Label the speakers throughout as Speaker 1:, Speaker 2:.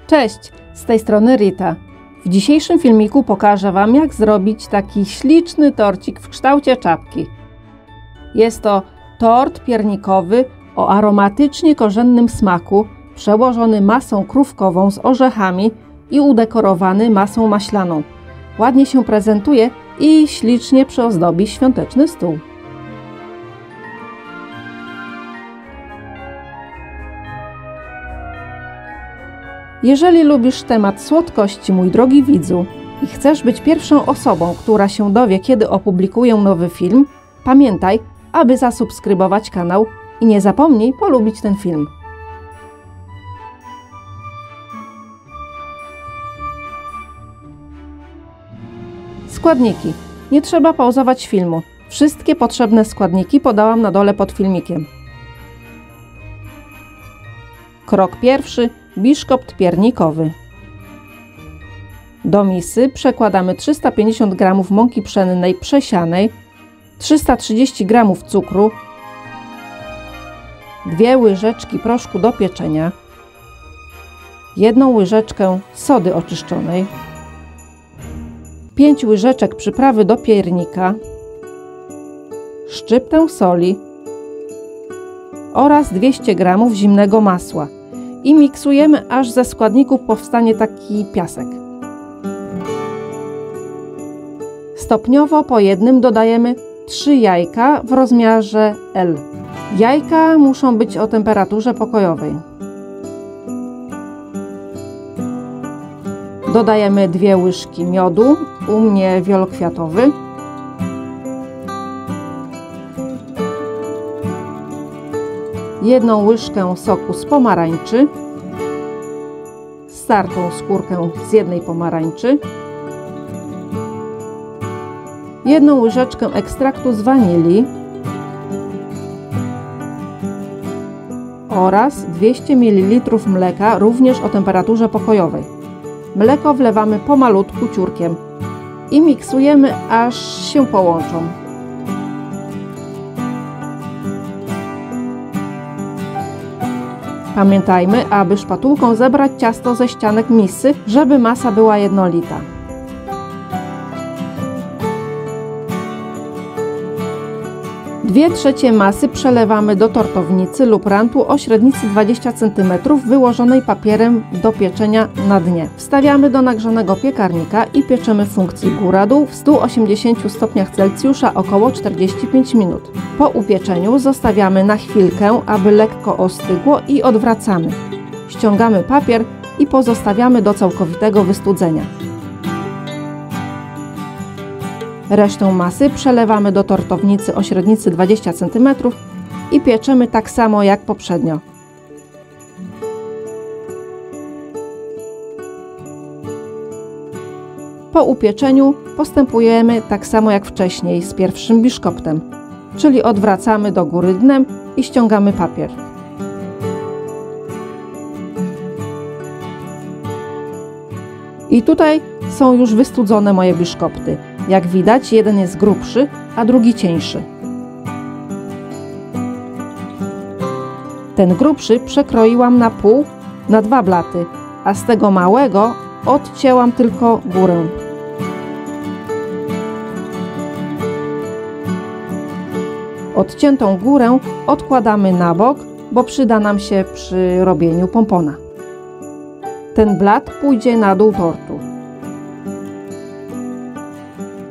Speaker 1: Cześć, z tej strony Rita. W dzisiejszym filmiku pokażę Wam, jak zrobić taki śliczny torcik w kształcie czapki. Jest to tort piernikowy o aromatycznie korzennym smaku, przełożony masą krówkową z orzechami i udekorowany masą maślaną. Ładnie się prezentuje i ślicznie przyozdobi świąteczny stół. Jeżeli lubisz temat słodkości, mój drogi widzu, i chcesz być pierwszą osobą, która się dowie, kiedy opublikuję nowy film, pamiętaj, aby zasubskrybować kanał i nie zapomnij polubić ten film. Składniki. Nie trzeba pauzować filmu. Wszystkie potrzebne składniki podałam na dole pod filmikiem. Krok pierwszy. Biszkopt piernikowy. Do misy przekładamy 350 g mąki pszennej przesianej, 330 g cukru, 2 łyżeczki proszku do pieczenia, 1 łyżeczkę sody oczyszczonej, 5 łyżeczek przyprawy do piernika, szczyptę soli oraz 200 g zimnego masła. I miksujemy, aż ze składników powstanie taki piasek. Stopniowo po jednym dodajemy 3 jajka w rozmiarze L. Jajka muszą być o temperaturze pokojowej. Dodajemy 2 łyżki miodu, u mnie wielokwiatowy. Jedną łyżkę soku z pomarańczy, startą skórkę z jednej pomarańczy, 1 łyżeczkę ekstraktu z wanilii oraz 200 ml mleka, również o temperaturze pokojowej. Mleko wlewamy pomalutku ciurkiem i miksujemy, aż się połączą. Pamiętajmy, aby szpatułką zebrać ciasto ze ścianek misy, żeby masa była jednolita. Dwie trzecie masy przelewamy do tortownicy lub rantu o średnicy 20 cm wyłożonej papierem do pieczenia na dnie. Wstawiamy do nagrzanego piekarnika i pieczemy w funkcji góra-dół w 180 stopniach Celsjusza około 45 minut. Po upieczeniu zostawiamy na chwilkę, aby lekko ostygło i odwracamy. Ściągamy papier i pozostawiamy do całkowitego wystudzenia. Resztę masy przelewamy do tortownicy o średnicy 20 cm i pieczemy tak samo jak poprzednio. Po upieczeniu postępujemy tak samo jak wcześniej z pierwszym biszkoptem, czyli odwracamy do góry dnem i ściągamy papier. I tutaj są już wystudzone moje biszkopty. Jak widać, jeden jest grubszy, a drugi cieńszy. Ten grubszy przekroiłam na pół, na 2 blaty, a z tego małego odcięłam tylko górę. Odciętą górę odkładamy na bok, bo przyda nam się przy robieniu pompona. Ten blat pójdzie na dół tortu,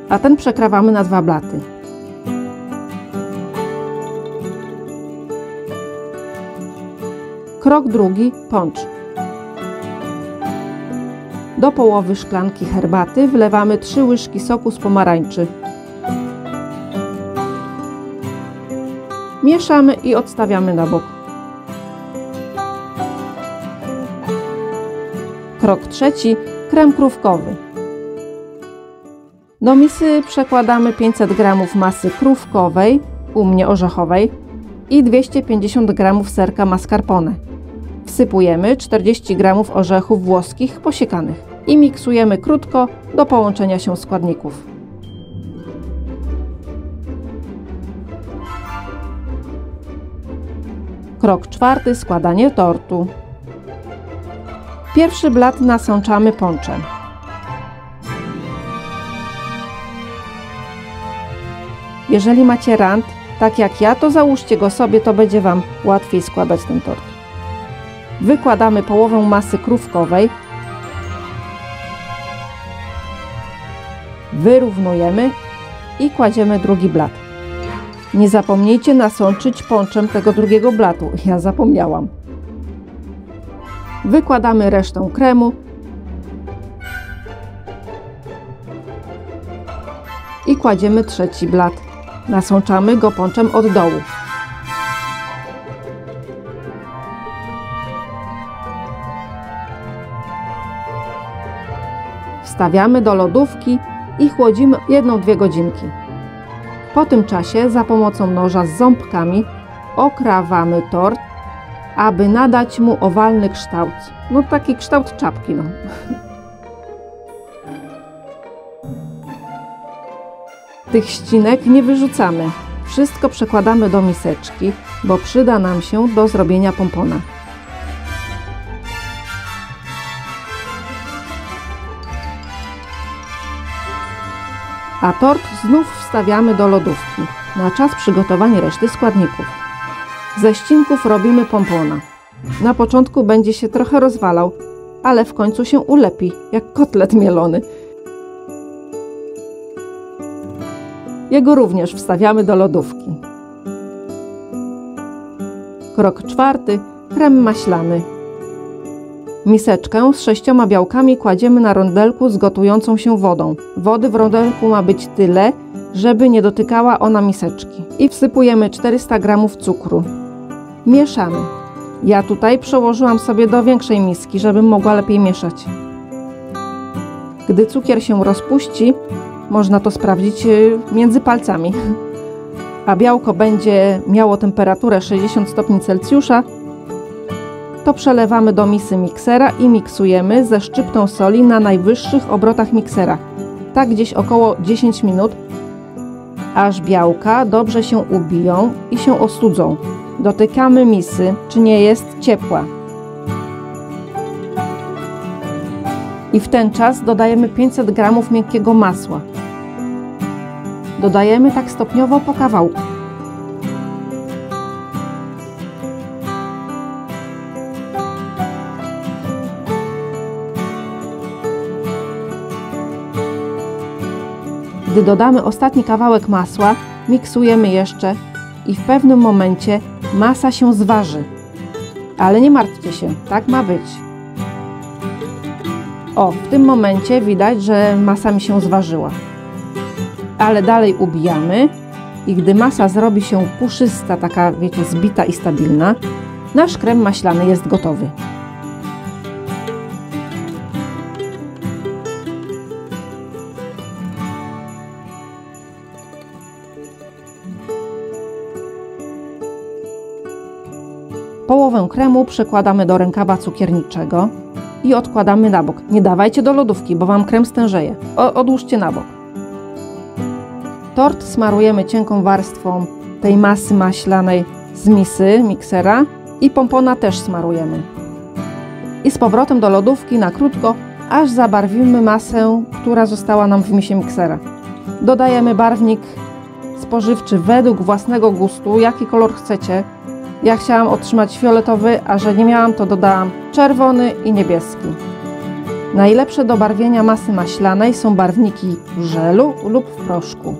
Speaker 1: a ten przekrawamy na 2 blaty. Krok drugi. Poncz. Do połowy szklanki herbaty wlewamy 3 łyżki soku z pomarańczy. Mieszamy i odstawiamy na bok. Krok trzeci. Krem krówkowy. Do misy przekładamy 500 g masy krówkowej, u mnie orzechowej, i 250 g serka mascarpone. Wsypujemy 40 g orzechów włoskich posiekanych i miksujemy krótko do połączenia się składników. Krok czwarty. Składanie tortu. Pierwszy blat nasączamy ponczem. Jeżeli macie rant, tak jak ja, to załóżcie go sobie, to będzie Wam łatwiej składać ten tort. Wykładamy połowę masy krówkowej. Wyrównujemy i kładziemy drugi blat. Nie zapomnijcie nasączyć ponczem tego drugiego blatu. Ja zapomniałam. Wykładamy resztę kremu i kładziemy trzeci blat. Nasączamy go ponczem od dołu. Wstawiamy do lodówki i chłodzimy 1–2 godzinki. Po tym czasie za pomocą noża z ząbkami okrawamy tort, aby nadać mu owalny kształt. No taki kształt czapki, no. Tych ścinek nie wyrzucamy. Wszystko przekładamy do miseczki, bo przyda nam się do zrobienia pompona. A tort znów wstawiamy do lodówki na czas przygotowania reszty składników. Ze ścinków robimy pompona. Na początku będzie się trochę rozwalał, ale w końcu się ulepi, jak kotlet mielony. Jego również wstawiamy do lodówki. Krok 4. Krem maślany. Miseczkę z 6 białkami kładziemy na rondelku z gotującą się wodą. Wody w rondelku ma być tyle, żeby nie dotykała ona miseczki. I wsypujemy 400 g cukru. Mieszamy. Ja tutaj przełożyłam sobie do większej miski, żebym mogła lepiej mieszać. Gdy cukier się rozpuści, można to sprawdzić między palcami. A białko będzie miało temperaturę 60 stopni Celsjusza, to przelewamy do misy miksera i miksujemy ze szczyptą soli na najwyższych obrotach miksera. Tak gdzieś około 10 minut, aż białka dobrze się ubiją i się ostudzą. Dotykamy misy, czy nie jest ciepła. I w ten czas dodajemy 500 g miękkiego masła. Dodajemy tak stopniowo po kawałku. Gdy dodamy ostatni kawałek masła, miksujemy jeszcze i w pewnym momencie masa się zważy. Ale nie martwcie się, tak ma być. O, w tym momencie widać, że masa mi się zważyła. Ale dalej ubijamy i gdy masa zrobi się puszysta, taka wiecie, zbita i stabilna, nasz krem maślany jest gotowy. Połowę kremu przekładamy do rękawa cukierniczego i odkładamy na bok. Nie dawajcie do lodówki, bo Wam krem stężeje. Odłóżcie na bok. Tort smarujemy cienką warstwą tej masy maślanej z misy miksera i pompona też smarujemy. I z powrotem do lodówki na krótko, aż zabarwimy masę, która została nam w misie miksera. Dodajemy barwnik spożywczy według własnego gustu, jaki kolor chcecie. Ja chciałam otrzymać fioletowy, a że nie miałam, to dodałam czerwony i niebieski. Najlepsze do barwienia masy maślanej są barwniki w żelu lub w proszku.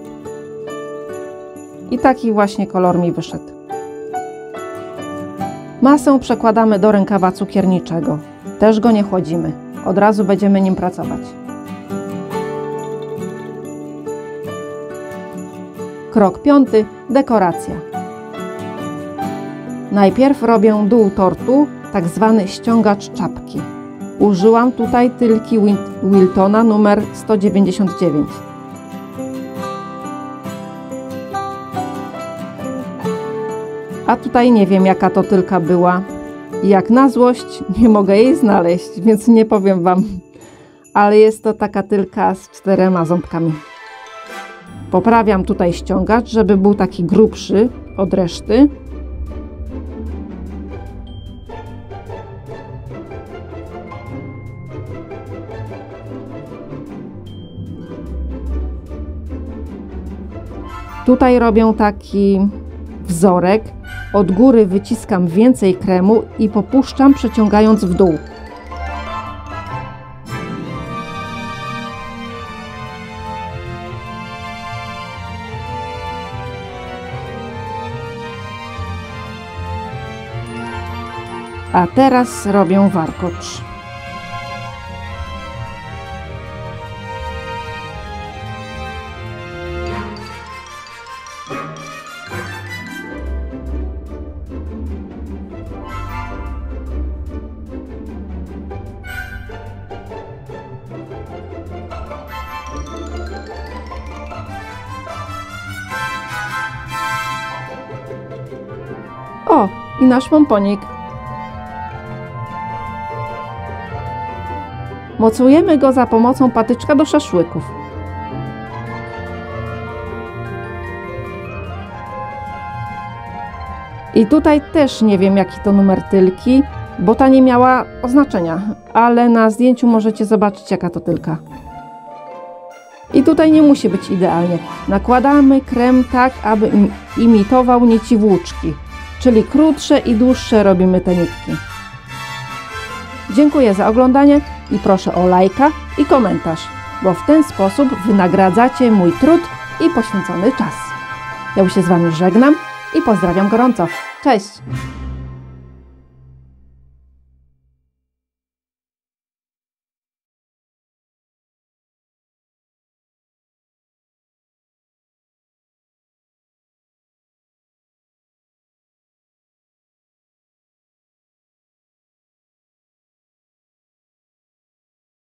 Speaker 1: I taki właśnie kolor mi wyszedł. Masę przekładamy do rękawa cukierniczego. Też go nie chłodzimy. Od razu będziemy nim pracować. Krok 5. Dekoracja. Najpierw robię dół tortu, tak zwany ściągacz czapki. Użyłam tutaj tylki Wiltona numer 199. A tutaj nie wiem, jaka to tylka była. Jak na złość nie mogę jej znaleźć, więc nie powiem Wam. Ale jest to taka tylka z 4 ząbkami. Poprawiam tutaj ściągacz, żeby był taki grubszy od reszty. Tutaj robię taki wzorek. Od góry wyciskam więcej kremu i popuszczam, przeciągając w dół. A teraz robię warkocz. O, i nasz pomponik. Mocujemy go za pomocą patyczka do szaszłyków. I tutaj też nie wiem, jaki to numer tylki, bo ta nie miała oznaczenia, ale na zdjęciu możecie zobaczyć, jaka to tylka. I tutaj nie musi być idealnie. Nakładamy krem tak, aby imitował nici włóczki, czyli krótsze i dłuższe robimy te nitki. Dziękuję za oglądanie i proszę o lajka i komentarz, bo w ten sposób wynagradzacie mój trud i poświęcony czas. Ja już się z Wami żegnam i pozdrawiam gorąco. Cześć!